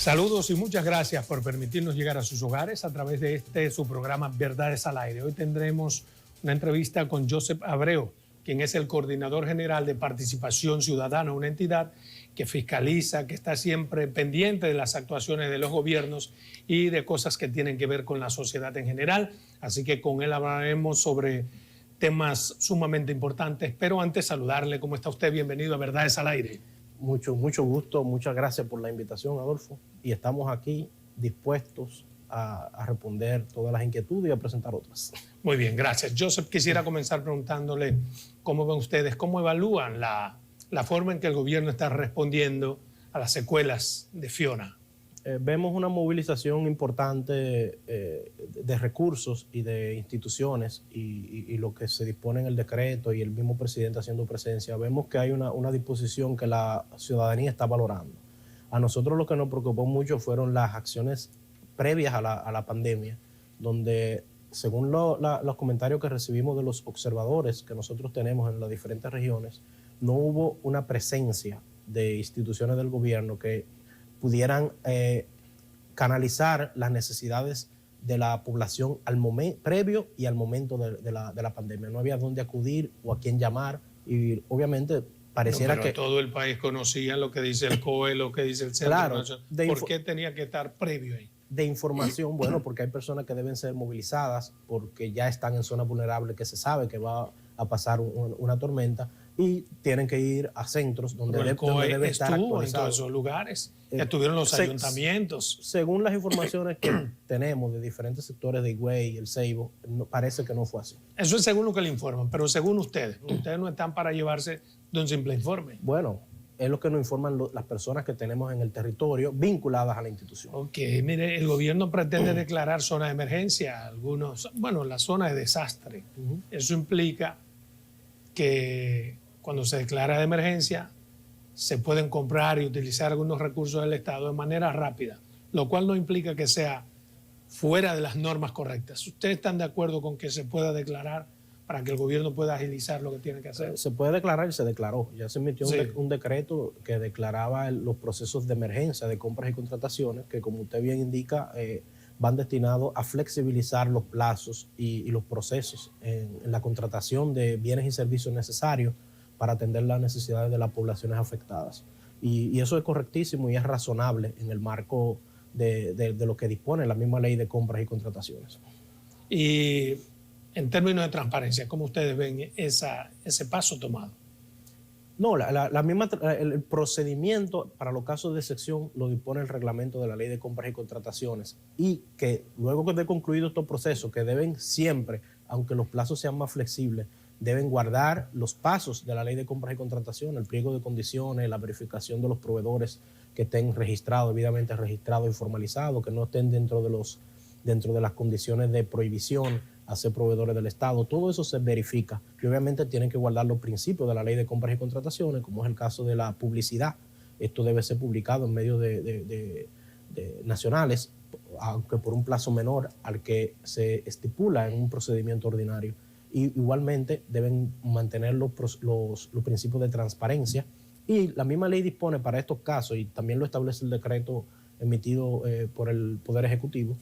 Saludos y muchas gracias por permitirnos llegar a sus hogares a través de su programa Verdades al Aire. Hoy tendremos una entrevista con Joseph Abreu, quien es el coordinador general de Participación Ciudadana, una entidad que fiscaliza, que está siempre pendiente de las actuaciones de los gobiernos y de cosas que tienen que ver con la sociedad en general. Así que con él hablaremos sobre temas sumamente importantes. Pero antes, saludarle. ¿Cómo está usted? Bienvenido a Verdades al Aire. Mucho gusto, muchas gracias por la invitación, Adolfo. Y estamos aquí dispuestos a responder todas las inquietudes y a presentar otras. Muy bien, gracias. Joseph, quisiera comenzar preguntándole cómo ven ustedes, cómo evalúan la forma en que el gobierno está respondiendo a las secuelas de Fiona. Vemos una movilización importante de recursos y de instituciones y lo que se dispone en el decreto y el mismo presidente haciendo presencia. Vemos que hay una disposición que la ciudadanía está valorando. A nosotros lo que nos preocupó mucho fueron las acciones previas a la pandemia, donde según los comentarios que recibimos de los observadores que nosotros tenemos en las diferentes regiones, no hubo una presencia de instituciones del gobierno que pudieran canalizar las necesidades de la población al momento previo y al momento de la pandemia. No había dónde acudir o a quién llamar y obviamente pareciera pero que todo el país conocía lo que dice el COE, lo que dice el Centro claro, Nacional. ¿Por qué tenía que estar previo ahí? De información, bueno, porque hay personas que deben ser movilizadas porque ya están en zonas vulnerables que se sabe que va a pasar una tormenta y tienen que ir a centros donde debe estar actualizado. En todos esos lugares, estuvieron los ayuntamientos. Según las informaciones que tenemos de diferentes sectores de Higüey y el Ceibo, parece que no fue así. Eso es según lo que le informan, pero según ustedes no están para llevarse de un simple informe. Bueno, es lo que nos informan las personas que tenemos en el territorio vinculadas a la institución. Ok, mire, el gobierno pretende declarar zona de emergencia, la zona de desastre. Eso implica que cuando se declara de emergencia se pueden comprar y utilizar algunos recursos del Estado de manera rápida, lo cual no implica que sea fuera de las normas correctas. ¿Ustedes están de acuerdo con que se pueda declarar para que el gobierno pueda agilizar lo que tiene que hacer? Se puede declarar y se declaró. Ya se emitió un decreto que declaraba los procesos de emergencia de compras y contrataciones que, como usted bien indica, van destinados a flexibilizar los plazos y los procesos en la contratación de bienes y servicios necesarios para atender las necesidades de las poblaciones afectadas. Y eso es correctísimo y es razonable en el marco de lo que dispone la misma ley de compras y contrataciones. Y en términos de transparencia, ¿cómo ustedes ven ese paso tomado? No, el procedimiento para los casos de excepción lo dispone el reglamento de la ley de compras y contrataciones y que luego que esté concluido estos procesos, que deben siempre, aunque los plazos sean más flexibles, deben guardar los pasos de la ley de compras y contrataciones, el pliego de condiciones, la verificación de los proveedores que estén registrados, debidamente registrados y formalizados, que no estén dentro de las condiciones de prohibición a ser proveedores del Estado. Todo eso se verifica y obviamente tienen que guardar los principios de la ley de compras y contrataciones, como es el caso de la publicidad. Esto debe ser publicado en medios de nacionales, aunque por un plazo menor al que se estipula en un procedimiento ordinario. Y igualmente deben mantener los principios de transparencia. Y la misma ley dispone para estos casos, y también lo establece el decreto emitido por el Poder Ejecutivo,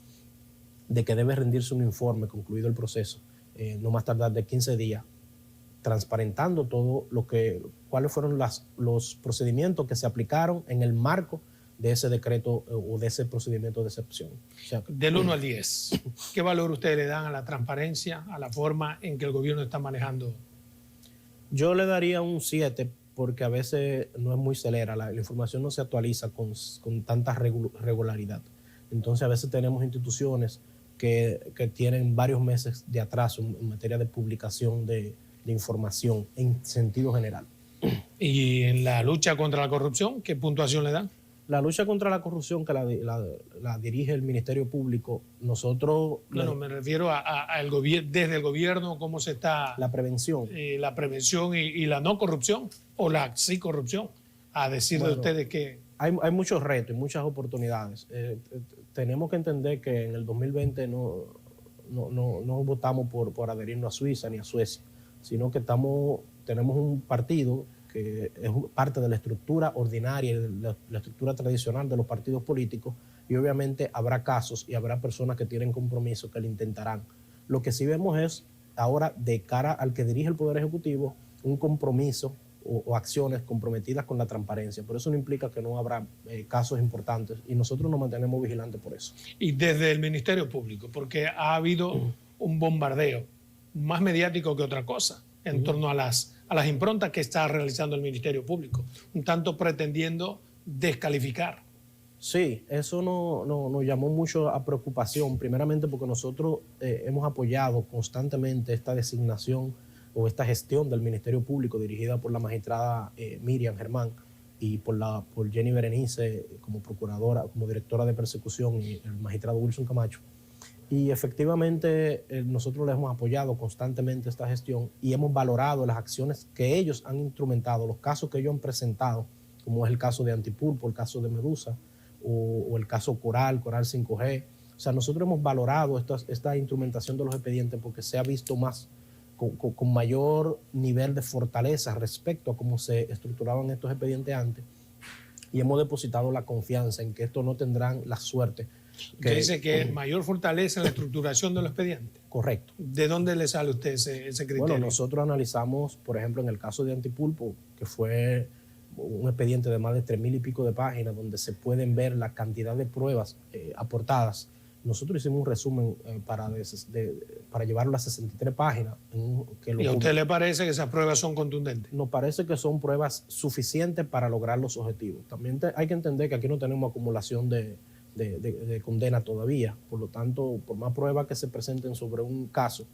de que debe rendirse un informe concluido el proceso, no más tardar de 15 días, transparentando todo cuáles fueron los procedimientos que se aplicaron en el marco de ese decreto o de ese procedimiento de excepción. O sea, del 1 al 10, ¿qué valor ustedes le dan a la transparencia, a la forma en que el gobierno está manejando? Yo le daría un 7 porque a veces no es muy celera, la información no se actualiza con tanta regularidad. Entonces a veces tenemos instituciones que tienen varios meses de atraso en materia de publicación de información en sentido general. ¿Y en la lucha contra la corrupción, qué puntuación le dan? La lucha contra la corrupción que la dirige el Ministerio Público, nosotros... Bueno, me refiero desde el gobierno, cómo se está... La prevención. La prevención y la no corrupción, o la sí corrupción, a decir de ustedes que... Hay muchos retos y muchas oportunidades. Tenemos que entender que en el 2020 no votamos por adherirnos a Suiza ni a Suecia, sino que tenemos un partido que es parte de la estructura ordinaria, la estructura tradicional de los partidos políticos, y obviamente habrá casos y habrá personas que tienen compromiso que lo intentarán. Lo que sí vemos es ahora, de cara al que dirige el Poder Ejecutivo, un compromiso o acciones comprometidas con la transparencia. Pero eso no implica que no habrá casos importantes, y nosotros nos mantenemos vigilantes por eso. Y desde el Ministerio Público, porque ha habido un bombardeo más mediático que otra cosa en torno a las improntas que está realizando el Ministerio Público, un tanto pretendiendo descalificar. Sí, eso nos llamó mucho a preocupación, primeramente porque nosotros hemos apoyado constantemente esta designación o esta gestión del Ministerio Público dirigida por la magistrada Miriam Germán y por Jenny Berenice como procuradora, como directora de persecución, y el magistrado Wilson Camacho. Y efectivamente nosotros les hemos apoyado constantemente esta gestión y hemos valorado las acciones que ellos han instrumentado, los casos que ellos han presentado, como es el caso de Antipulpo, el caso de Medusa, o el caso Coral 5G. O sea, nosotros hemos valorado esta instrumentación de los expedientes porque se ha visto más con mayor nivel de fortaleza respecto a cómo se estructuraban estos expedientes antes, y hemos depositado la confianza en que estos no tendrán la suerte. Usted dice que mayor fortaleza en la estructuración de los expedientes. Correcto. ¿De dónde le sale a usted ese criterio? Bueno, nosotros analizamos, por ejemplo, en el caso de Antipulpo, que fue un expediente de más de 3,000 y pico de páginas, donde se pueden ver la cantidad de pruebas aportadas. Nosotros hicimos un resumen para llevarlo a 63 páginas. ¿Y a usted le parece que esas pruebas son contundentes? Nos parece que son pruebas suficientes para lograr los objetivos. También hay que entender que aquí no tenemos acumulación de condena todavía. Por lo tanto, por más pruebas que se presenten sobre un caso,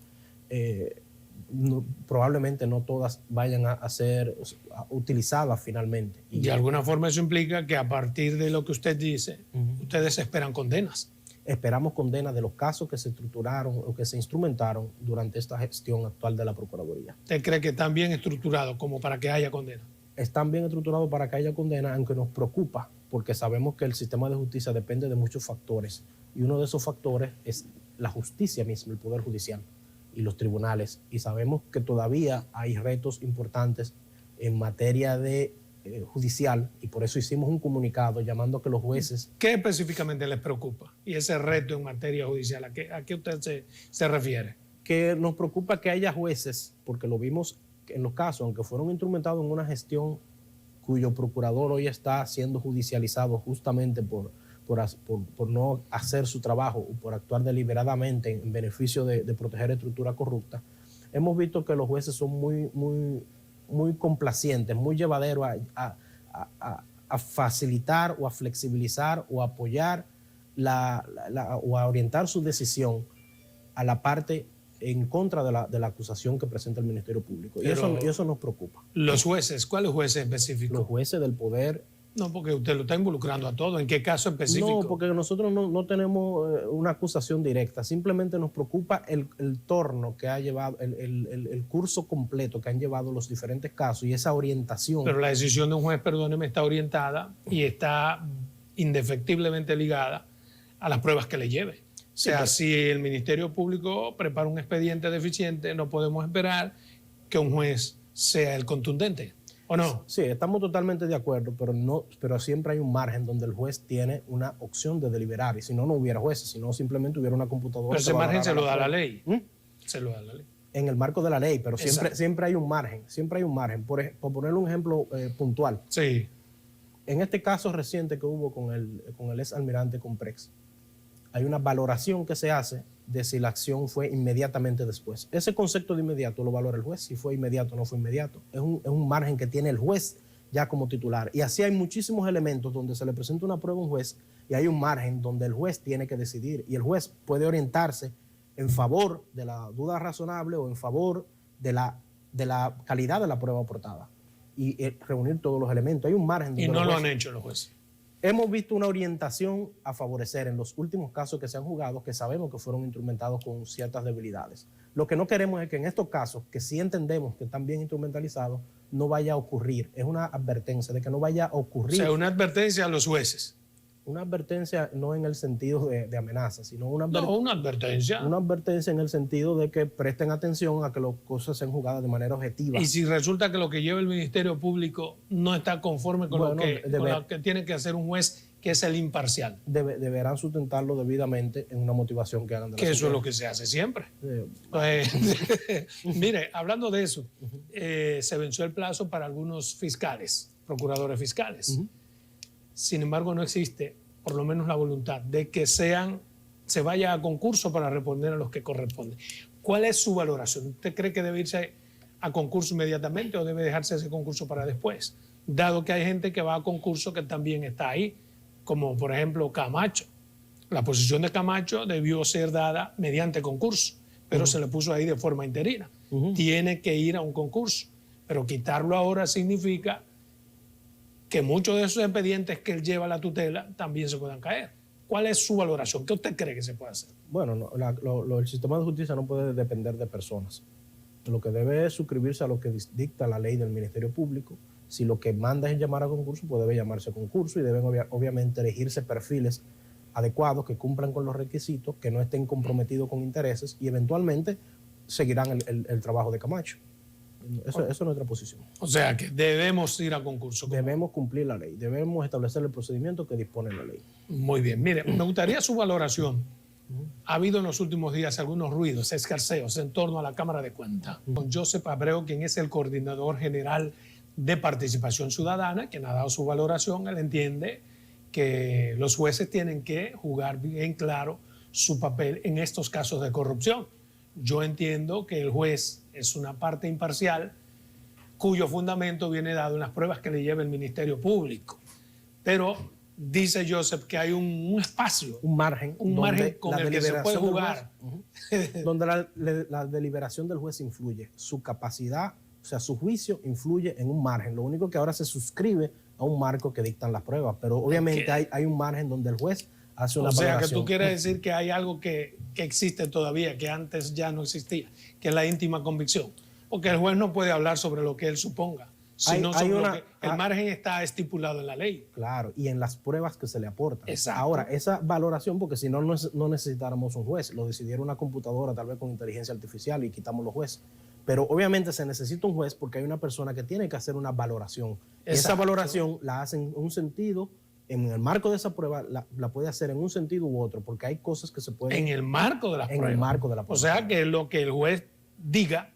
probablemente no todas vayan a ser utilizadas finalmente. Y de alguna forma eso implica que a partir de lo que usted dice, ustedes esperan condenas. Esperamos condenas de los casos que se estructuraron o que se instrumentaron durante esta gestión actual de la Procuraduría. ¿Usted cree que están bien estructurados como para que haya condena? Están bien estructurados para que haya condena, aunque nos preocupa, porque sabemos que el sistema de justicia depende de muchos factores, y uno de esos factores es la justicia misma, el Poder Judicial y los tribunales, y sabemos que todavía hay retos importantes en materia de judicial, y por eso hicimos un comunicado llamando a que los jueces... ¿Qué específicamente les preocupa? Y ese reto en materia judicial, ¿a qué usted se refiere? Que nos preocupa que haya jueces, porque lo vimos en los casos, aunque fueron instrumentados en una gestión cuyo procurador hoy está siendo judicializado justamente por no hacer su trabajo o por actuar deliberadamente en beneficio de proteger estructura corrupta. Hemos visto que los jueces son muy complacientes, muy llevaderos a facilitar o a flexibilizar o a apoyar o a orientar su decisión a la parte en contra de la acusación que presenta el Ministerio Público. Y eso nos preocupa. ¿Los jueces? ¿Cuáles jueces específicos? Los jueces del poder. No, porque usted lo está involucrando a todo. ¿En qué caso específico? No, porque nosotros no tenemos una acusación directa. Simplemente nos preocupa el torno que ha llevado, el curso completo que han llevado los diferentes casos y esa orientación. Pero la decisión de un juez, perdóneme, está orientada y está indefectiblemente ligada a las pruebas que le lleve. O sea, si el Ministerio Público prepara un expediente deficiente, no podemos esperar que un juez sea el contundente, ¿o no? Sí, estamos totalmente de acuerdo, pero siempre hay un margen donde el juez tiene una opción de deliberar, y si no hubiera jueces, si no simplemente hubiera una computadora. Pero ese margen se lo da la ley. Se lo da la ley. En el marco de la ley, pero siempre hay un margen, siempre hay un margen. Por ponerle un ejemplo puntual. Sí. En este caso reciente que hubo con el ex almirante Comprex, hay una valoración que se hace de si la acción fue inmediatamente después. Ese concepto de inmediato lo valora el juez, si fue inmediato o no fue inmediato. Es un margen que tiene el juez ya como titular. Y así hay muchísimos elementos donde se le presenta una prueba a un juez y hay un margen donde el juez tiene que decidir. Y el juez puede orientarse en favor de la duda razonable o en favor de la calidad de la prueba aportada y reunir todos los elementos. Hay un margen. Y no lo han hecho los jueces. Hemos visto una orientación a favorecer en los últimos casos que se han jugado, que sabemos que fueron instrumentados con ciertas debilidades. Lo que no queremos es que en estos casos, que sí entendemos que están bien instrumentalizados, no vaya a ocurrir. Es una advertencia de que no vaya a ocurrir. O sea, una advertencia a los jueces. Una advertencia no en el sentido de amenaza, sino una advertencia. Una advertencia en el sentido de que presten atención a que las cosas sean jugadas de manera objetiva. Y si resulta que lo que lleva el Ministerio Público no está conforme con, lo que tiene que hacer un juez, que es el imparcial. Deberán sustentarlo debidamente en una motivación que hagan de la Que eso es lo que se hace siempre. Mire, hablando de eso, se venció el plazo para algunos fiscales, procuradores fiscales. Sin embargo, no existe, por lo menos, la voluntad de que se vaya a concurso para responder a los que corresponden. ¿Cuál es su valoración? ¿Usted cree que debe irse a concurso inmediatamente o debe dejarse ese concurso para después? Dado que hay gente que va a concurso que también está ahí, como por ejemplo Camacho. La posición de Camacho debió ser dada mediante concurso, pero se le puso ahí de forma interina. Tiene que ir a un concurso, pero quitarlo ahora significa que muchos de esos expedientes que él lleva a la tutela también se puedan caer. ¿Cuál es su valoración? ¿Qué usted cree que se puede hacer? Bueno, el sistema de justicia no puede depender de personas. Lo que debe es suscribirse a lo que dicta la ley del Ministerio Público. Si lo que manda es llamar a concurso, pues debe llamarse a concurso y deben obviamente elegirse perfiles adecuados que cumplan con los requisitos, que no estén comprometidos con intereses y eventualmente seguirán el trabajo de Camacho. Eso es nuestra posición. O sea que debemos ir a concurso. Debemos cumplir la ley, debemos establecer el procedimiento que dispone la ley. Muy bien, mire, me gustaría su valoración. Ha habido en los últimos días algunos ruidos, escarceos en torno a la Cámara de Cuentas. Con Josep Abreu, quien es el coordinador general de Participación Ciudadana, quien ha dado su valoración, él entiende que los jueces tienen que jugar bien claro su papel en estos casos de corrupción. Yo entiendo que el juez es una parte imparcial cuyo fundamento viene dado en las pruebas que le lleva el Ministerio Público. Pero dice Josep que hay un espacio, un margen con el que se puede jugar. Donde la deliberación del juez influye, su capacidad, o sea, su juicio influye en un margen. Lo único que ahora se suscribe a un marco que dictan las pruebas, pero obviamente hay un margen donde el juez hace una valoración. O sea, que tú quieres decir que hay algo que existe todavía, que antes ya no existía, que es la íntima convicción. Porque el juez no puede hablar sobre lo que él suponga, sino sobre lo que el margen está estipulado en la ley. Claro, y en las pruebas que se le aportan. Exacto. Ahora, esa valoración, porque si no, no necesitáramos un juez, lo decidiera una computadora, tal vez con inteligencia artificial, y quitamos los jueces. Pero obviamente se necesita un juez porque hay una persona que tiene que hacer una valoración. Esa valoración la hace en un sentido, en el marco de esa prueba, la puede hacer en un sentido u otro, porque hay cosas que se pueden... En el marco de las pruebas. En el marco de la prueba. O sea que lo que el juez diga,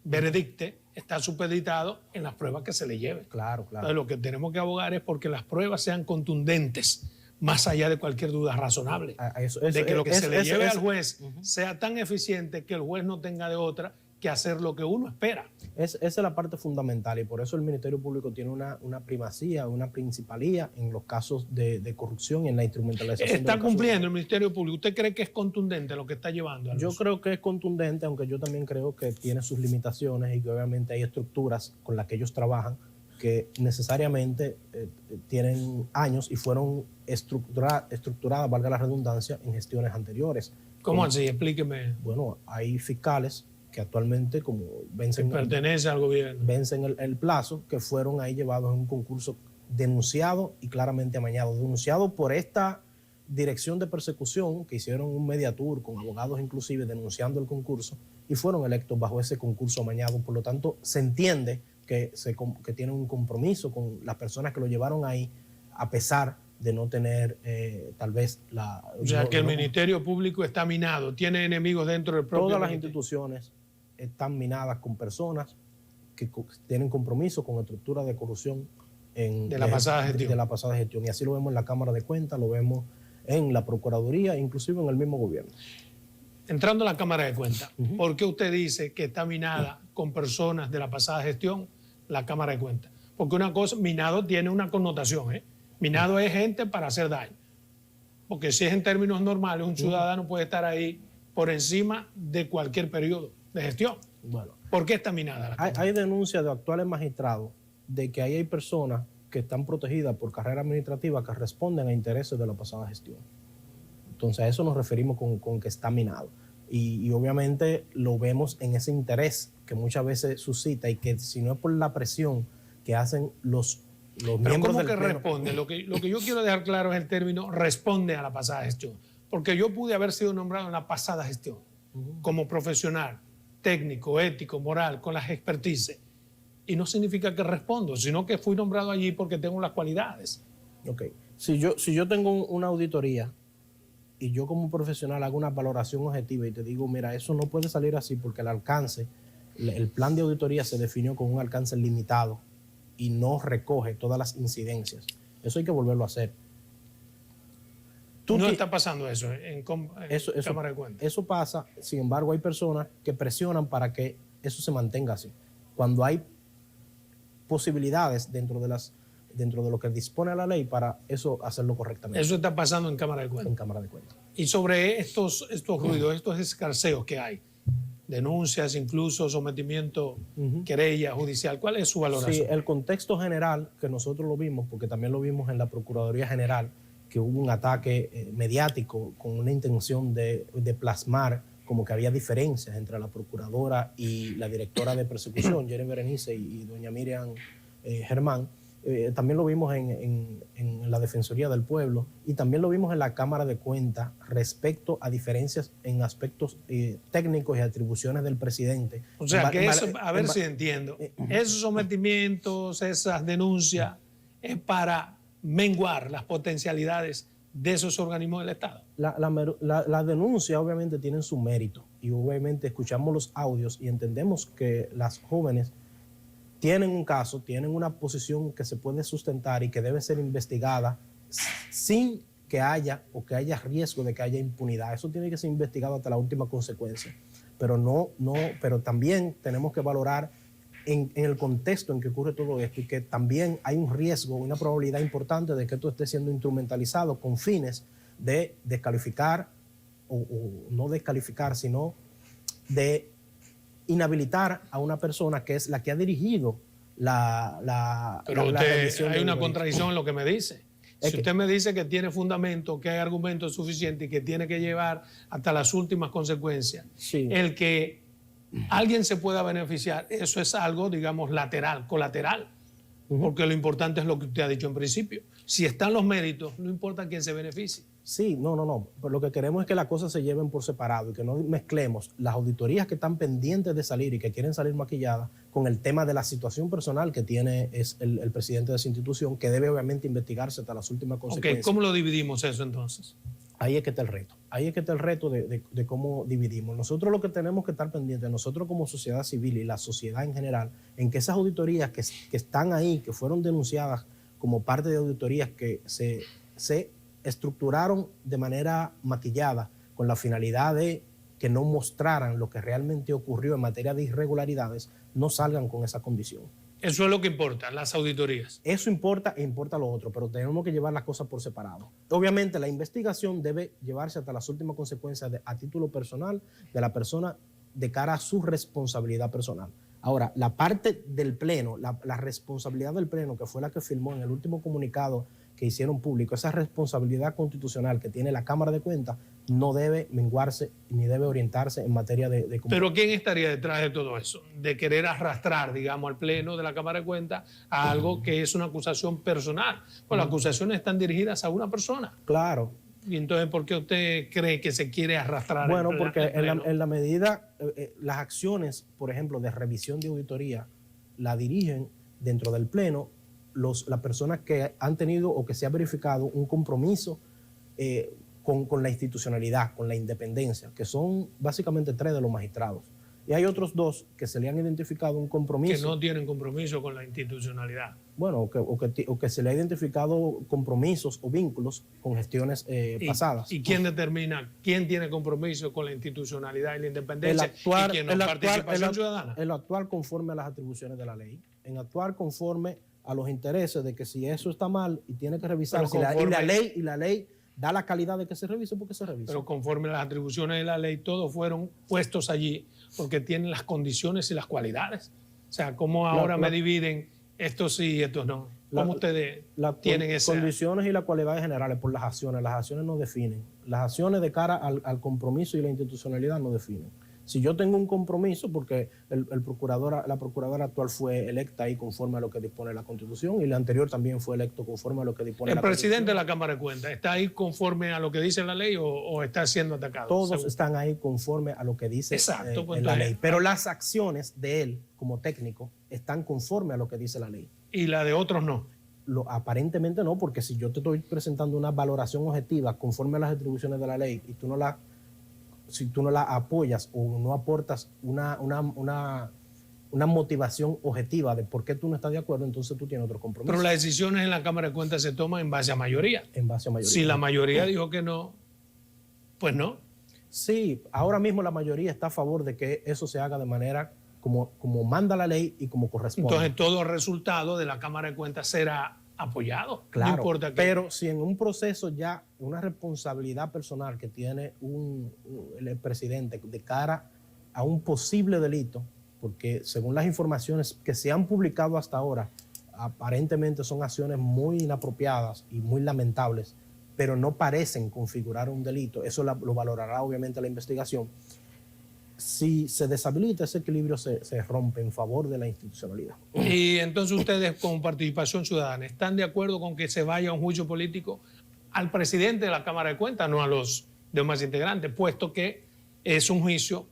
veredicte, está supeditado en las pruebas que se le lleven. Claro, claro. Entonces lo que tenemos que abogar es porque las pruebas sean contundentes, más allá de cualquier duda razonable. De que lo que se le lleve al juez sea tan eficiente que el juez no tenga de otra que hacer lo que uno espera. Esa es la parte fundamental y por eso el Ministerio Público tiene una primacía, una principalía en los casos de corrupción y en la instrumentalización. ¿Está cumpliendo el Ministerio Público? ¿Usted cree que es contundente lo que está llevando? Yo creo que es contundente, aunque yo también creo que tiene sus limitaciones y que obviamente hay estructuras con las que ellos trabajan que necesariamente tienen años y fueron estructuradas, valga la redundancia, en gestiones anteriores. ¿Cómo así? Explíqueme. Bueno, hay fiscales que actualmente, como vencen al gobierno, vencen el plazo, que fueron ahí llevados en un concurso denunciado y claramente amañado. Denunciado por esta dirección de persecución, que hicieron un mediatour con abogados inclusive denunciando el concurso, y fueron electos bajo ese concurso amañado. Por lo tanto, se entiende que tienen un compromiso con las personas que lo llevaron ahí, a pesar de no tener tal vez la... O sea, que el Ministerio Público está minado, tiene enemigos dentro del propio Todas las instituciones están minadas con personas que tienen compromiso con estructuras de corrupción de la pasada gestión. Y así lo vemos en la Cámara de Cuentas, lo vemos en la Procuraduría, inclusive en el mismo gobierno. Entrando a la Cámara de Cuentas, ¿por qué usted dice que está minada con personas de la pasada gestión la Cámara de Cuentas? Porque una cosa, minado tiene una connotación, ¿eh? Minado es gente para hacer daño. Porque si es en términos normales, un ciudadano puede estar ahí por encima de cualquier periodo de gestión. Bueno, ¿por qué está minada? Hay denuncias de actuales magistrados de que ahí hay personas que están protegidas por carrera administrativa que responden a intereses de la pasada gestión. Entonces a eso nos referimos con que está minado. Y obviamente lo vemos en ese interés que muchas veces suscita y que si no es por la presión que hacen los los Pero miembros ¿cómo del que Pleno. responde? Lo que yo quiero dejar claro es el término responde a la pasada gestión. Porque yo pude haber sido nombrado en la pasada gestión como profesional, técnico, ético, moral, con las expertices. Y no significa que respondo, sino que fui nombrado allí porque tengo las cualidades. Ok. Si yo tengo una auditoría y yo como profesional hago una valoración objetiva y te digo, mira, eso no puede salir así porque el alcance, el plan de auditoría se definió con un alcance limitado y no recoge todas las incidencias. Eso hay que volverlo a hacer. No está pasando eso en Cámara de Cuentas. Eso pasa, sin embargo, hay personas que presionan para que eso se mantenga así. Cuando hay posibilidades dentro de lo que dispone la ley para eso hacerlo correctamente. Eso está pasando en Cámara de Cuentas. En Cámara de Cuentas. Y sobre estos ruidos, estos escarceos que hay, denuncias, incluso sometimiento, querella judicial, ¿cuál es su valoración? Sí, el contexto general, que nosotros lo vimos, porque también lo vimos en la Procuraduría General, que hubo un ataque mediático con una intención de plasmar como que había diferencias entre la procuradora y la directora de persecución, Jenny Berenice, y doña Miriam Germán. También lo vimos en la Defensoría del Pueblo y también lo vimos en la Cámara de Cuentas respecto a diferencias en aspectos técnicos y atribuciones del presidente. O sea, que eso, a ver si entiendo, esos sometimientos, esas denuncias, es para menguar las potencialidades de esos organismos del Estado. La denuncia obviamente tienen su mérito y obviamente escuchamos los audios y entendemos que las jóvenes tienen un caso, tienen una posición que se puede sustentar y que debe ser investigada sin que haya riesgo de que haya impunidad. Eso tiene que ser investigado hasta la última consecuencia. Pero también tenemos que valorar en el contexto en que ocurre todo esto y que también hay un riesgo, una probabilidad importante de que esto esté siendo instrumentalizado con fines de descalificar o no descalificar, sino de inhabilitar a una persona que es la que ha dirigido Pero hay una contradicción en lo que me dice. Si usted me dice que tiene fundamento, que hay argumentos suficientes y que tiene que llevar hasta las últimas consecuencias, sí, el que alguien se pueda beneficiar, eso es algo, digamos, lateral, colateral, porque lo importante es lo que usted ha dicho en principio. Si están los méritos, no importa quién se beneficie. Sí, no. Pero lo que queremos es que las cosas se lleven por separado y que no mezclemos las auditorías que están pendientes de salir y que quieren salir maquilladas con el tema de la situación personal que tiene el presidente de esa institución, que debe obviamente investigarse hasta las últimas consecuencias. ¿Cómo lo dividimos eso entonces? Ahí es que está el reto. Ahí es que está el reto de cómo dividimos. Nosotros lo que tenemos que estar pendientes, nosotros como sociedad civil y la sociedad en general, en que esas auditorías que están ahí, que fueron denunciadas como parte de auditorías que se estructuraron de manera maquillada con la finalidad de que no mostraran lo que realmente ocurrió en materia de irregularidades, no salgan con esa condición. Eso es lo que importa, las auditorías. Eso importa e importa lo otro, pero tenemos que llevar las cosas por separado. Obviamente la investigación debe llevarse hasta las últimas consecuencias a título personal de la persona de cara a su responsabilidad personal. Ahora, la parte del Pleno, la responsabilidad del Pleno, que fue la que firmó en el último comunicado que hicieron público, esa responsabilidad constitucional que tiene la Cámara de Cuentas, no debe menguarse ni debe orientarse en materia de... ¿Pero quién estaría detrás de todo eso? De querer arrastrar, digamos, al Pleno de la Cámara de Cuentas a algo que es una acusación personal. Pues las acusaciones están dirigidas a una persona. Claro. Y entonces, ¿por qué usted cree que se quiere arrastrar? Bueno, porque en la medida, las acciones, por ejemplo, de revisión de auditoría, la dirigen dentro del Pleno las personas que han tenido o que se ha verificado un compromiso con la institucionalidad, con la independencia, que son básicamente 3 de los magistrados. Y hay otros 2 que se le han identificado un compromiso. Que no tienen compromiso con la institucionalidad. Bueno, o que se le ha identificado compromisos o vínculos con gestiones pasadas. ¿Y quién determina quién tiene compromiso con la institucionalidad y la independencia y quién no? ¿Participación ciudadana? El actuar conforme a las atribuciones de la ley, en actuar conforme a los intereses de que si eso está mal y tiene que revisarse, y la ley da la calidad de que se revise, porque se revisa. Pero conforme a las atribuciones de la ley, todos fueron puestos allí porque tienen las condiciones y las cualidades. O sea, ¿cómo ahora me dividen estos sí y estos no? ¿Cómo ustedes tienen esas condiciones y las cualidades generales por las acciones? Las acciones no definen. Las acciones de cara al compromiso y la institucionalidad no definen. Si yo tengo un compromiso, porque la procuradora actual fue electa ahí conforme a lo que dispone la Constitución y la anterior también fue electo conforme a lo que dispone la Constitución. ¿El presidente de la Cámara de Cuentas está ahí conforme a lo que dice la ley o está siendo atacado? Todos están ahí conforme a lo que dice la ley, pero las acciones de él como técnico están conforme a lo que dice la ley. ¿Y la de otros no? Aparentemente no, porque si yo te estoy presentando una valoración objetiva conforme a las atribuciones de la ley y si tú no la apoyas o no aportas una motivación objetiva de por qué tú no estás de acuerdo, entonces tú tienes otro compromiso. Pero las decisiones en la Cámara de Cuentas se toman en base a mayoría. En base a mayoría. Si la mayoría dijo que no, pues no. Sí, ahora mismo la mayoría está a favor de que eso se haga de manera como manda la ley y como corresponde. Entonces todo resultado de la Cámara de Cuentas será apoyado. Claro, no importa qué. Pero si en un proceso ya una responsabilidad personal que tiene el presidente de cara a un posible delito, porque según las informaciones que se han publicado hasta ahora, aparentemente son acciones muy inapropiadas y muy lamentables, pero no parecen configurar un delito. Eso lo valorará obviamente la investigación. Si se deshabilita, ese equilibrio se rompe en favor de la institucionalidad. Y entonces ustedes, con Participación Ciudadana, ¿están de acuerdo con que se vaya a un juicio político al presidente de la Cámara de Cuentas, no a los demás integrantes, puesto que es un juicio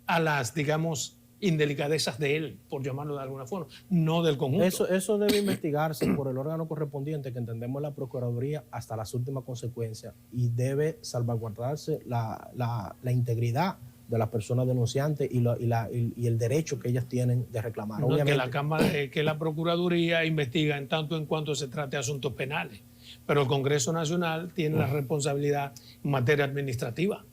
a las, digamos, indelicadezas de él, por llamarlo de alguna forma, no del conjunto? Eso debe investigarse por el órgano correspondiente, que entendemos la Procuraduría, hasta las últimas consecuencias, y debe salvaguardarse la integridad de las personas denunciantes y el derecho que ellas tienen de reclamar. No, que la Procuraduría investiga en tanto en cuanto se trate de asuntos penales, pero el Congreso Nacional tiene la responsabilidad en materia administrativa.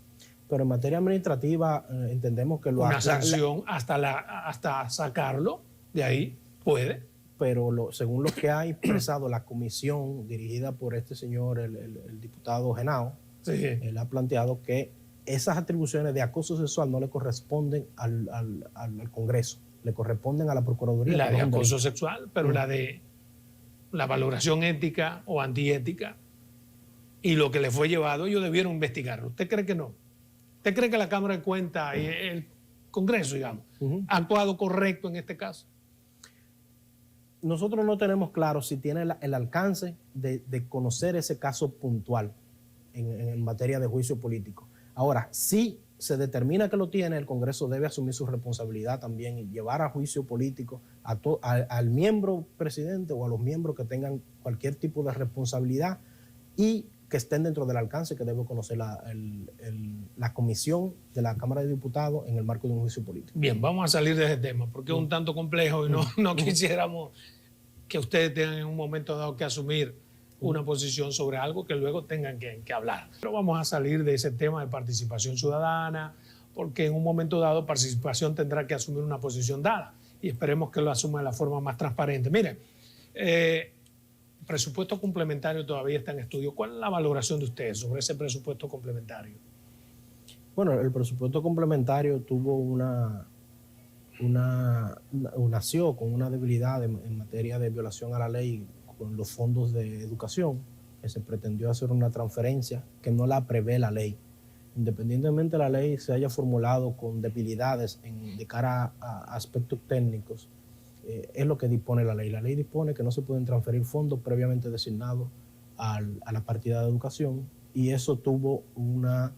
Pero en materia administrativa entendemos que una sanción hasta sacarlo de ahí puede. Pero según lo que ha expresado la comisión dirigida por este señor, el diputado Genao, sí, él ha planteado que esas atribuciones de acoso sexual no le corresponden al Congreso, le corresponden a la Procuraduría. La de acoso sexual, pero la de la valoración ética o antiética y lo que le fue llevado, ellos debieron investigarlo. ¿Usted cree que no? ¿Usted cree que la Cámara de Cuentas y el Congreso, digamos, ha actuado correcto en este caso? Nosotros no tenemos claro si tiene el alcance de conocer ese caso puntual en materia de juicio político. Ahora, si se determina que lo tiene, el Congreso debe asumir su responsabilidad también y llevar a juicio político al miembro presidente o a los miembros que tengan cualquier tipo de responsabilidad y que estén dentro del alcance que debe conocer la comisión de la Cámara de Diputados en el marco de un juicio político. Bien, vamos a salir de ese tema porque es un tanto complejo y no quisiéramos que ustedes tengan en un momento dado que asumir una posición sobre algo que luego tengan que hablar. Pero vamos a salir de ese tema de participación ciudadana, porque en un momento dado participación tendrá que asumir una posición dada y esperemos que lo asuma de la forma más transparente. Miren, presupuesto complementario todavía está en estudio. ¿Cuál es la valoración de ustedes sobre ese presupuesto complementario? Bueno, el presupuesto complementario tuvo nació con una debilidad en materia de violación a la ley con los fondos de educación, que se pretendió hacer una transferencia que no la prevé la ley. Independientemente de la ley se haya formulado con debilidades de cara a aspectos técnicos, es lo que dispone la ley. La ley dispone que no se pueden transferir fondos previamente designados a la partida de educación y eso tuvo una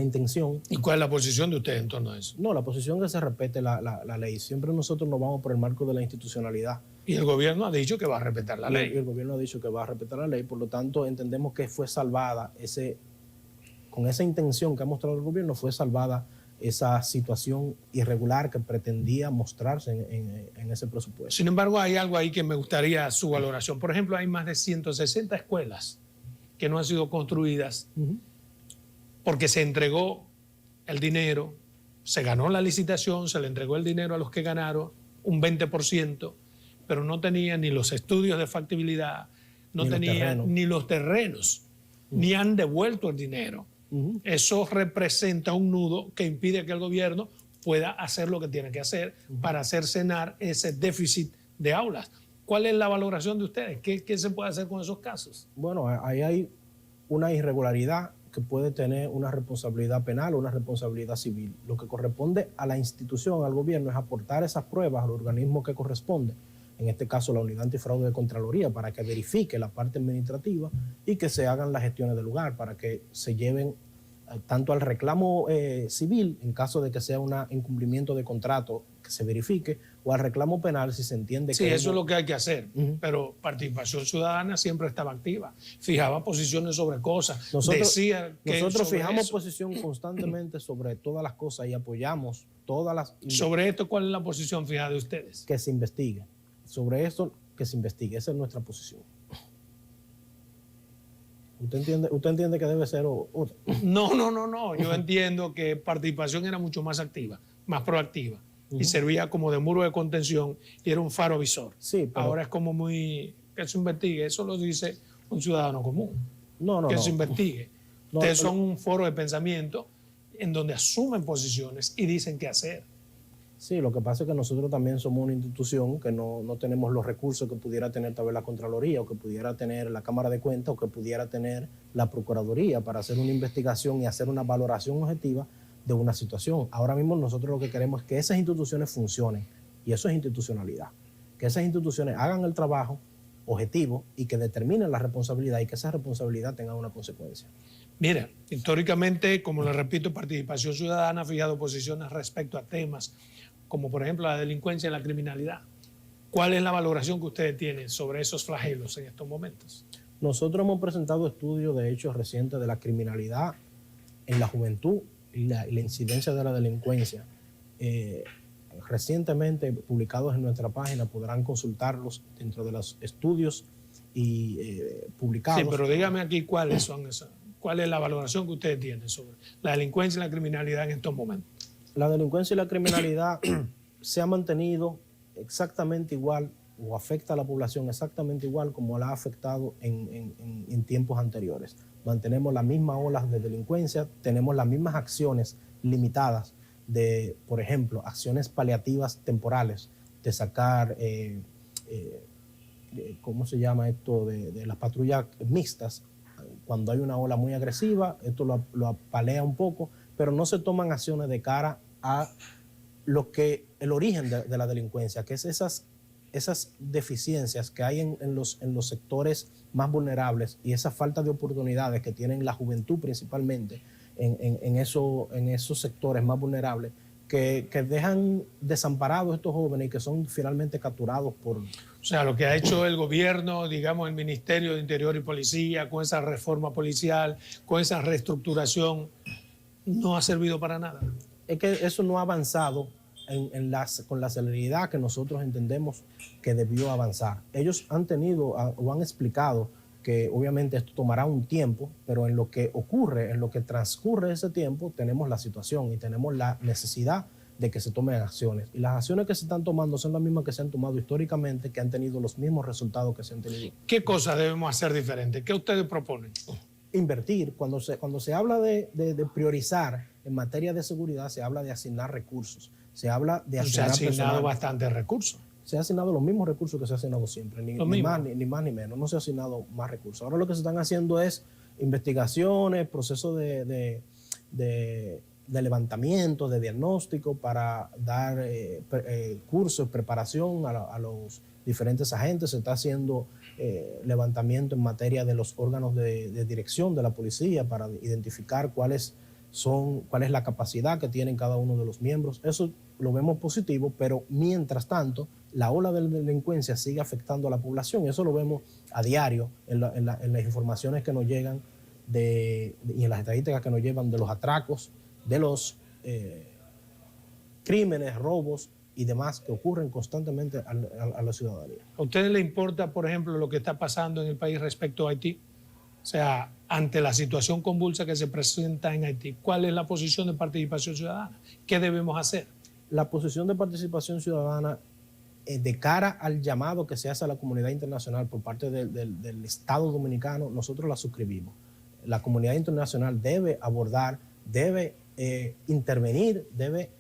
intención. ¿Y cuál es la posición de ustedes en torno a eso? No, la posición es que se respete la ley. Siempre nosotros nos vamos por el marco de la institucionalidad. Y el gobierno ha dicho que va a respetar la ley. Y el gobierno ha dicho que va a respetar la ley, por lo tanto entendemos que fue salvada, con esa intención que ha mostrado el gobierno, fue salvada esa situación irregular que pretendía mostrarse en ese presupuesto. Sin embargo, hay algo ahí que me gustaría su valoración. Por ejemplo, hay más de 160 escuelas que no han sido construidas porque se entregó el dinero, se ganó la licitación, se le entregó el dinero a los que ganaron, un 20%, pero no tenían ni los estudios de factibilidad, no tenían ni los terrenos, ni han devuelto el dinero. Eso representa un nudo que impide que el gobierno pueda hacer lo que tiene que hacer para hacer cenar ese déficit de aulas. ¿Cuál es la valoración de ustedes? ¿Qué se puede hacer con esos casos? Bueno, ahí hay una irregularidad que puede tener una responsabilidad penal o una responsabilidad civil. Lo que corresponde a la institución, al gobierno, es aportar esas pruebas al organismo que corresponde, en este caso la Unidad Antifraude de Contraloría, para que verifique la parte administrativa y que se hagan las gestiones del lugar, para que se lleven tanto al reclamo civil, en caso de que sea un incumplimiento de contrato que se verifique, o al reclamo penal si se entiende que... Sí, eso es lo que hay que hacer, pero Participación Ciudadana siempre estaba activa, fijaba posiciones sobre cosas, decía que... Nosotros fijamos posición constantemente sobre todas las cosas y apoyamos todas las... Sobre esto, ¿cuál es la posición fijada de ustedes? Que se investigue. Sobre esto, que se investigue. Esa es nuestra posición. ¿Usted entiende que debe ser otra? No. Yo entiendo que Participación era mucho más activa, más proactiva, y servía como de muro de contención y era un faro visor. Sí, pero ahora es como muy... que se investigue. Eso lo dice un ciudadano común. Que se investigue. Ustedes son un foro de pensamiento en donde asumen posiciones y dicen qué hacer. Sí, lo que pasa es que nosotros también somos una institución que no tenemos los recursos que pudiera tener tal vez la Contraloría, o que pudiera tener la Cámara de Cuentas, o que pudiera tener la Procuraduría para hacer una investigación y hacer una valoración objetiva de una situación. Ahora mismo nosotros lo que queremos es que esas instituciones funcionen, y eso es institucionalidad. Que esas instituciones hagan el trabajo objetivo y que determinen la responsabilidad, y que esa responsabilidad tenga una consecuencia. Mira, históricamente, como le repito, Participación Ciudadana ha fijado posiciones respecto a temas como por ejemplo la delincuencia y la criminalidad. ¿Cuál es la valoración que ustedes tienen sobre esos flagelos en estos momentos? Nosotros hemos presentado estudios de hechos recientes de la criminalidad en la juventud y la incidencia de la delincuencia. Recientemente publicados en nuestra página, podrán consultarlos dentro de los estudios y publicados. Sí, pero dígame aquí cuáles son esos. ¿Cuál es la valoración que ustedes tienen sobre la delincuencia y la criminalidad en estos momentos? La delincuencia y la criminalidad se ha mantenido exactamente igual, o afecta a la población exactamente igual como la ha afectado en tiempos anteriores. Mantenemos las mismas olas de delincuencia, tenemos las mismas acciones limitadas de, por ejemplo, acciones paliativas temporales, de sacar, ¿cómo se llama esto?, de las patrullas mixtas. Cuando hay una ola muy agresiva, esto lo apalea un poco, pero no se toman acciones de cara a lo que el origen de la delincuencia, que es esas deficiencias que hay en los sectores más vulnerables, y esa falta de oportunidades que tienen la juventud principalmente en esos sectores más vulnerables, que dejan desamparados estos jóvenes y que son finalmente capturados por... O sea, lo que ha hecho el gobierno, digamos, el Ministerio de Interior y Policía, con esa reforma policial, con esa reestructuración, no ha servido para nada. Es que eso no ha avanzado con la celeridad que nosotros entendemos que debió avanzar. Ellos han tenido o han explicado que obviamente esto tomará un tiempo, pero en lo que ocurre, en lo que transcurre ese tiempo, tenemos la situación y tenemos la necesidad de que se tomen acciones. Y las acciones que se están tomando son las mismas que se han tomado históricamente, que han tenido los mismos resultados que se han tenido. ¿Qué cosas debemos hacer diferentes? ¿Qué ustedes proponen? Invertir. Cuando se habla de priorizar en materia de seguridad, se habla de asignar recursos. Se habla de asignar personal. Se ha asignado personal. Bastantes recursos. Se ha asignado los mismos recursos que se ha asignado siempre, ni más ni menos. No se ha asignado más recursos. Ahora lo que se están haciendo es investigaciones, procesos de levantamiento, de diagnóstico, para dar cursos, preparación a los diferentes agentes. Se está haciendo levantamiento en materia de los órganos de dirección de la policía para identificar cuál es la capacidad que tienen cada uno de los miembros. Eso lo vemos positivo, pero mientras tanto, la ola de delincuencia sigue afectando a la población. Eso lo vemos a diario en las informaciones que nos llegan y en las estadísticas que nos llevan de los atracos, de los crímenes, robos y demás que ocurren constantemente a la ciudadanía. ¿A ustedes les importa, por ejemplo, lo que está pasando en el país respecto a Haití? O sea, ante la situación convulsa que se presenta en Haití, ¿cuál es la posición de Participación Ciudadana? ¿Qué debemos hacer? La posición de Participación Ciudadana, de cara al llamado que se hace a la comunidad internacional por parte del Estado Dominicano, nosotros la suscribimos. La comunidad internacional debe abordar, debe intervenir, debe.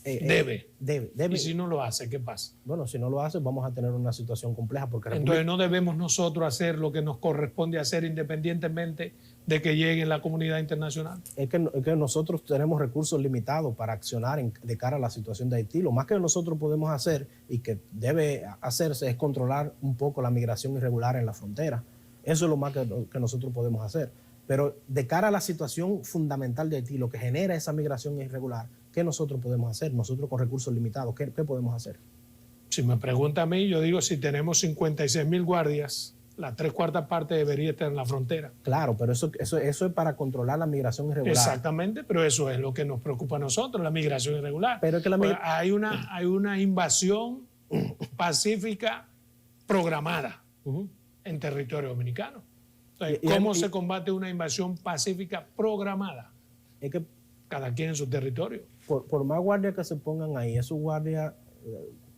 Y si no lo hace, ¿qué pasa? Bueno, si no lo hace, vamos a tener una situación compleja. Porque entonces no debemos nosotros hacer lo que nos corresponde hacer independientemente de que llegue la comunidad internacional? Es que nosotros tenemos recursos limitados para accionar de cara a la situación de Haití. Lo más que nosotros podemos hacer y que debe hacerse es controlar un poco la migración irregular en la frontera. Eso es lo más que nosotros podemos hacer. Pero de cara a la situación fundamental de Haití, lo que genera esa migración irregular, ¿qué nosotros podemos hacer? Nosotros con recursos limitados, ¿qué podemos hacer? Si me pregunta a mí, yo digo, si tenemos 56,000 guardias, la 3/4 parte debería estar en la frontera. Claro, pero eso es para controlar la migración irregular. Exactamente, pero eso es lo que nos preocupa a nosotros, la migración irregular. Pero es que hay una invasión pacífica programada en territorio dominicano. Entonces, ¿cómo se combate una invasión pacífica programada? Es que cada quien en su territorio. Por más guardias que se pongan ahí, esos guardias,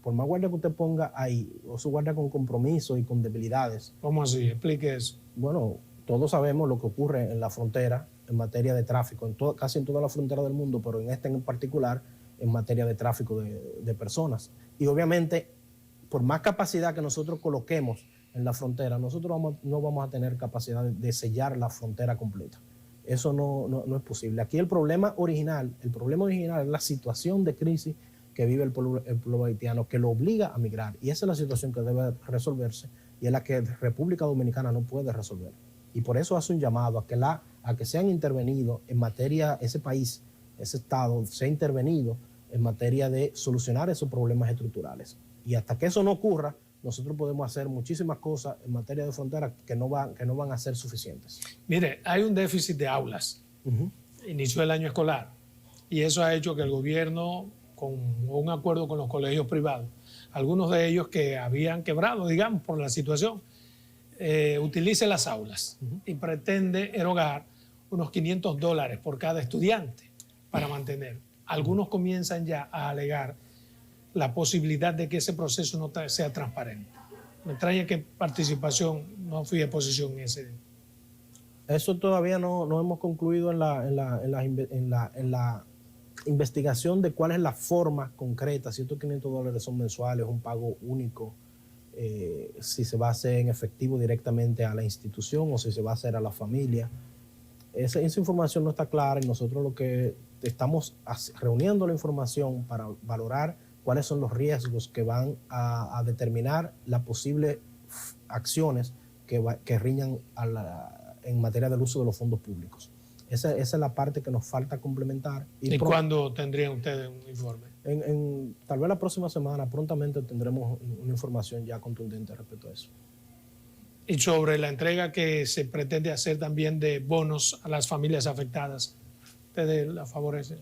por más guardias que usted ponga ahí, o esos guardias con compromiso y con debilidades. ¿Cómo así? Explique eso. Bueno, todos sabemos lo que ocurre en la frontera en materia de tráfico, casi en toda la frontera del mundo, pero en esta en particular, en materia de tráfico de personas. Y obviamente, por más capacidad que nosotros coloquemos en la frontera, nosotros no vamos a tener capacidad de sellar la frontera completa. Eso no es posible. Aquí el problema original es la situación de crisis que vive el pueblo haitiano, que lo obliga a migrar. Y esa es la situación que debe resolverse y es la que República Dominicana no puede resolver. Y por eso hace un llamado a que sean intervenidos en materia, ese país, ese Estado, se ha intervenido en materia de solucionar esos problemas estructurales. Y hasta que eso no ocurra, nosotros podemos hacer muchísimas cosas en materia de frontera que no van a ser suficientes. Mire, hay un déficit de aulas. Inició el año escolar y eso ha hecho que el gobierno, con un acuerdo con los colegios privados, algunos de ellos que habían quebrado, digamos, por la situación, utilice las aulas y pretende erogar unos $500 por cada estudiante para mantener. Algunos comienzan ya a alegar la posibilidad de que ese proceso no sea transparente. Me extraña que participación no fui de posición en ese. Eso todavía no hemos concluido en la investigación de cuál es la forma concreta, si estos $500 son mensuales, un pago único, si se va a hacer en efectivo directamente a la institución o si se va a hacer a la familia. Esa información no está clara y nosotros lo que estamos reuniendo la información para valorar cuáles son los riesgos que van a determinar las posibles acciones que riñan en materia del uso de los fondos públicos. Esa es la parte que nos falta complementar. ¿Y cuándo tendrían ustedes un informe? Tal vez la próxima semana, prontamente tendremos una información ya contundente respecto a eso. Y sobre la entrega que se pretende hacer también de bonos a las familias afectadas, ¿ustedes la favorecen?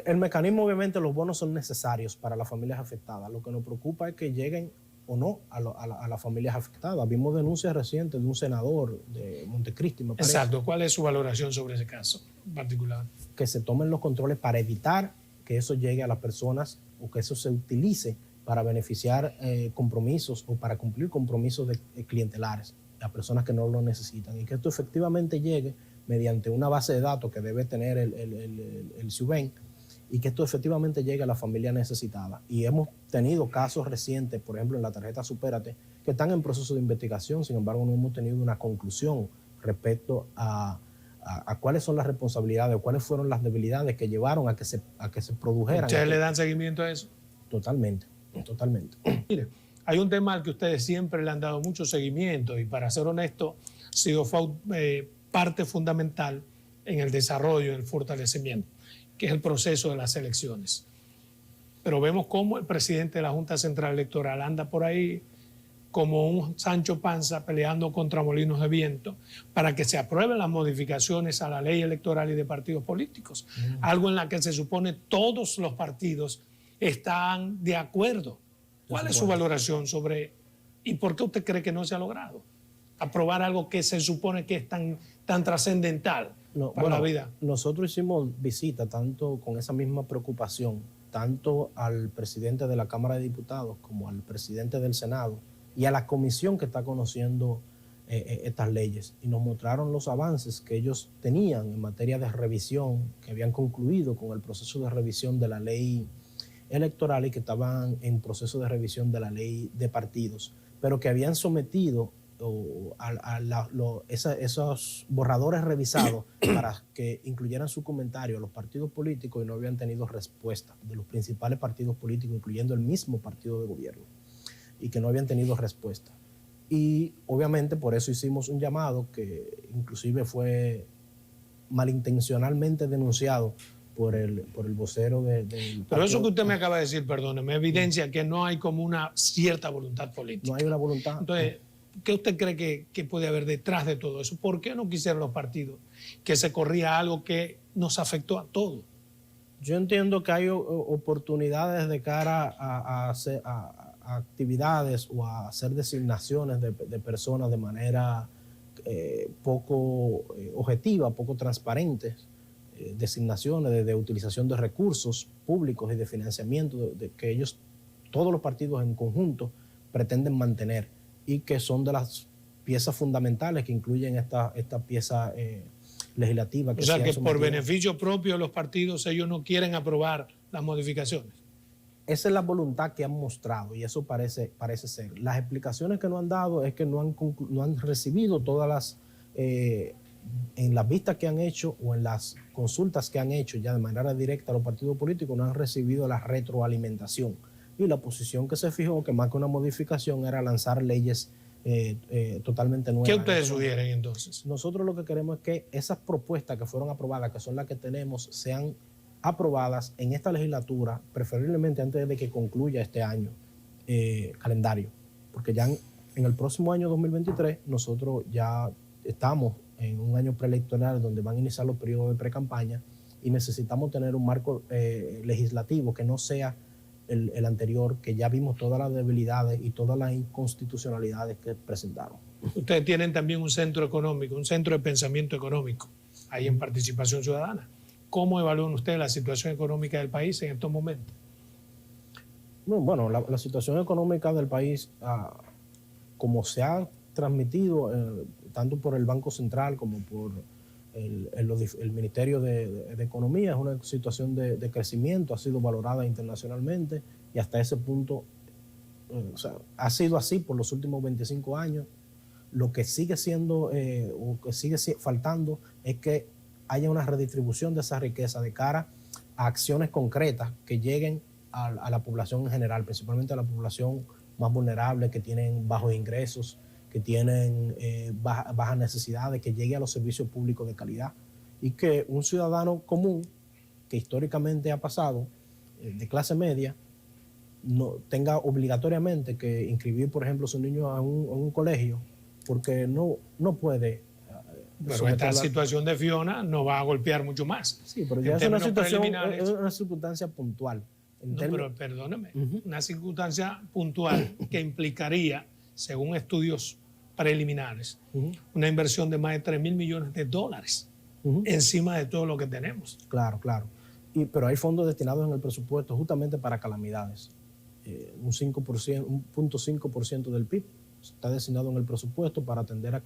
El mecanismo, obviamente, los bonos son necesarios para las familias afectadas. Lo que nos preocupa es que lleguen o no a las familias afectadas. Vimos denuncias recientes de un senador de Montecristi, me parece. Exacto. ¿Cuál es su valoración sobre ese caso en particular? Que se tomen los controles para evitar que eso llegue a las personas o que eso se utilice para beneficiar compromisos o para cumplir compromisos clientelares a personas que no lo necesitan, y que esto efectivamente llegue mediante una base de datos que debe tener el SUBEN, y que esto efectivamente llegue a la familia necesitada. Y hemos tenido casos recientes, por ejemplo, en la tarjeta Supérate, que están en proceso de investigación. Sin embargo, no hemos tenido una conclusión respecto a cuáles son las responsabilidades o cuáles fueron las debilidades que llevaron a que se produjeran. ¿Ustedes le dan seguimiento a eso? Totalmente. Mire, hay un tema al que ustedes siempre le han dado mucho seguimiento y, para ser honesto, ha sido parte fundamental en el desarrollo, en el fortalecimiento, que es el proceso de las elecciones. Pero vemos cómo el presidente de la Junta Central Electoral anda por ahí como un Sancho Panza peleando contra molinos de viento para que se aprueben las modificaciones a la ley electoral y de partidos políticos, algo en la que se supone todos los partidos están de acuerdo. ¿Cuál es su valoración sobre y por qué usted cree que no se ha logrado aprobar algo que se supone que es tan trascendental para la vida? Nosotros hicimos visita tanto con esa misma preocupación, tanto al presidente de la Cámara de Diputados como al presidente del Senado y a la comisión que está conociendo estas leyes, y nos mostraron los avances que ellos tenían en materia de revisión, que habían concluido con el proceso de revisión de la ley electoral y que estaban en proceso de revisión de la ley de partidos, pero que habían sometido esos borradores revisados para que incluyeran su comentario a los partidos políticos y no habían tenido respuesta de los principales partidos políticos, incluyendo el mismo partido de gobierno, y que no habían tenido respuesta. Y obviamente por eso hicimos un llamado que inclusive fue malintencionalmente denunciado por el vocero del partido. Pero eso que usted me acaba de decir, perdóneme, evidencia que no hay como una cierta voluntad política. No hay una voluntad. Entonces, ¿qué usted cree que puede haber detrás de todo eso? ¿Por qué no quisieron los partidos que se corría algo que nos afectó a todos? Yo entiendo que hay oportunidades de cara a actividades o a hacer designaciones de personas de manera poco objetiva, poco transparente, designaciones de utilización de recursos públicos y de financiamiento que ellos, todos los partidos en conjunto, pretenden mantener y que son de las piezas fundamentales que incluyen esta pieza legislativa. O sea que por beneficio propio de los partidos ellos no quieren aprobar las modificaciones. Esa es la voluntad que han mostrado y eso parece ser. Las explicaciones que no han dado es que no han recibido todas las, en las vistas que han hecho o en las consultas que han hecho ya de manera directa a los partidos políticos, no han recibido la retroalimentación. Y la posición que se fijó, que más que una modificación, era lanzar leyes totalmente nuevas. ¿Qué ustedes sugieren entonces? Nosotros lo que queremos es que esas propuestas que fueron aprobadas, que son las que tenemos, sean aprobadas en esta legislatura, preferiblemente antes de que concluya este año calendario, porque ya en el próximo año 2023 nosotros ya estamos en un año preelectoral donde van a iniciar los periodos de pre-campaña y necesitamos tener un marco legislativo que no sea el anterior, que ya vimos todas las debilidades y todas las inconstitucionalidades que presentaron. Ustedes tienen también un centro económico, un centro de pensamiento económico ahí en Participación Ciudadana. ¿Cómo evalúan ustedes la situación económica del país en estos momentos? Bueno, la situación económica del país, como se ha transmitido tanto por el Banco Central como por el Ministerio de Economía, es una situación de crecimiento, ha sido valorada internacionalmente y hasta ese punto o sea, ha sido así por los últimos 25 años. Lo que sigue siendo o que sigue faltando es que haya una redistribución de esa riqueza de cara a acciones concretas que lleguen a la población en general, principalmente a la población más vulnerable, que tienen bajos ingresos, que tienen bajas necesidades, que llegue a los servicios públicos de calidad y que un ciudadano común, que históricamente ha pasado de clase media, no tenga obligatoriamente que inscribir, por ejemplo, a su niño a un colegio, porque no puede. Pero esta situación de Fiona nos va a golpear mucho más. Sí, pero ya es una circunstancia puntual. Pero perdóneme, una circunstancia puntual que implicaría, según estudios preliminares, una inversión de más de 3.000 millones de dólares encima de todo lo que tenemos. Claro. Pero hay fondos destinados en el presupuesto justamente para calamidades. Un 0.5% del PIB está destinado en el presupuesto para atender a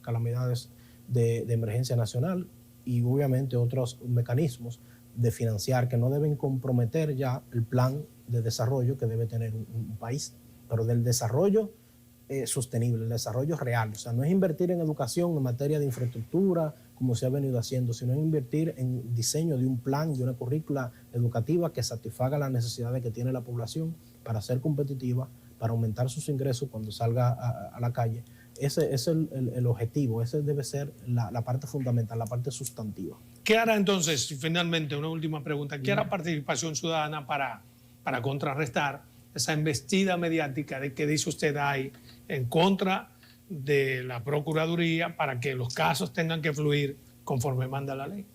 calamidades de emergencia nacional y obviamente otros mecanismos de financiar que no deben comprometer ya el plan de desarrollo que debe tener un país, pero del desarrollo sostenible, el desarrollo real. O sea, no es invertir en educación en materia de infraestructura como se ha venido haciendo, sino invertir en diseño de un plan, de una currícula educativa que satisfaga las necesidades que tiene la población para ser competitiva, para aumentar sus ingresos cuando salga a la calle. Ese es el objetivo, ese debe ser la parte fundamental, la parte sustantiva. ¿Qué hará entonces, finalmente, una última pregunta, qué hará Participación Ciudadana para contrarrestar esa embestida mediática de que dice usted hay en contra de la Procuraduría para que los casos tengan que fluir conforme manda la ley?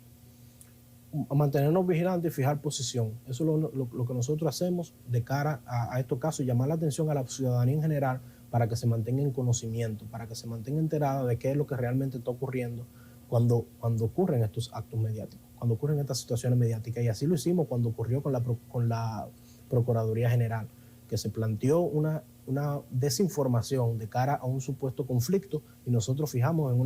Mantenernos vigilantes y fijar posición. Eso es lo que nosotros hacemos de cara a estos casos, llamar la atención a la ciudadanía en general para que se mantenga en conocimiento, para que se mantenga enterada de qué es lo que realmente está ocurriendo cuando ocurren estos actos mediáticos, cuando ocurren estas situaciones mediáticas. Y así lo hicimos cuando ocurrió con la Procuraduría General, que se planteó una desinformación de cara a un supuesto conflicto y nosotros fijamos en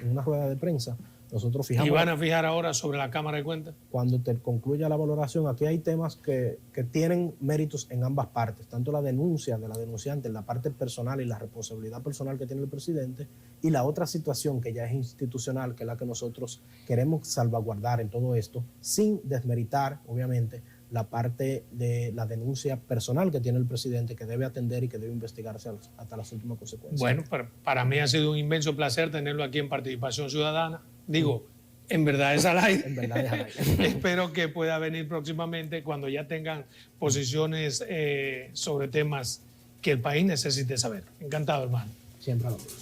una rueda de prensa Nosotros fijamos... ¿Y van a fijar ahora sobre la Cámara de Cuentas? Cuando te concluya la valoración, aquí hay temas que tienen méritos en ambas partes, tanto la denuncia de la denunciante en la parte personal y la responsabilidad personal que tiene el presidente, y la otra situación que ya es institucional, que es la que nosotros queremos salvaguardar en todo esto, sin desmeritar, obviamente, la parte de la denuncia personal que tiene el presidente, que debe atender y que debe investigarse hasta las últimas consecuencias. Bueno, para mí ha sido un inmenso placer tenerlo aquí en Participación Ciudadana. Digo, en verdad es al aire. En verdad es al aire. Espero que pueda venir próximamente cuando ya tengan posiciones sobre temas que el país necesite saber. Encantado, hermano. Siempre a lo mismo.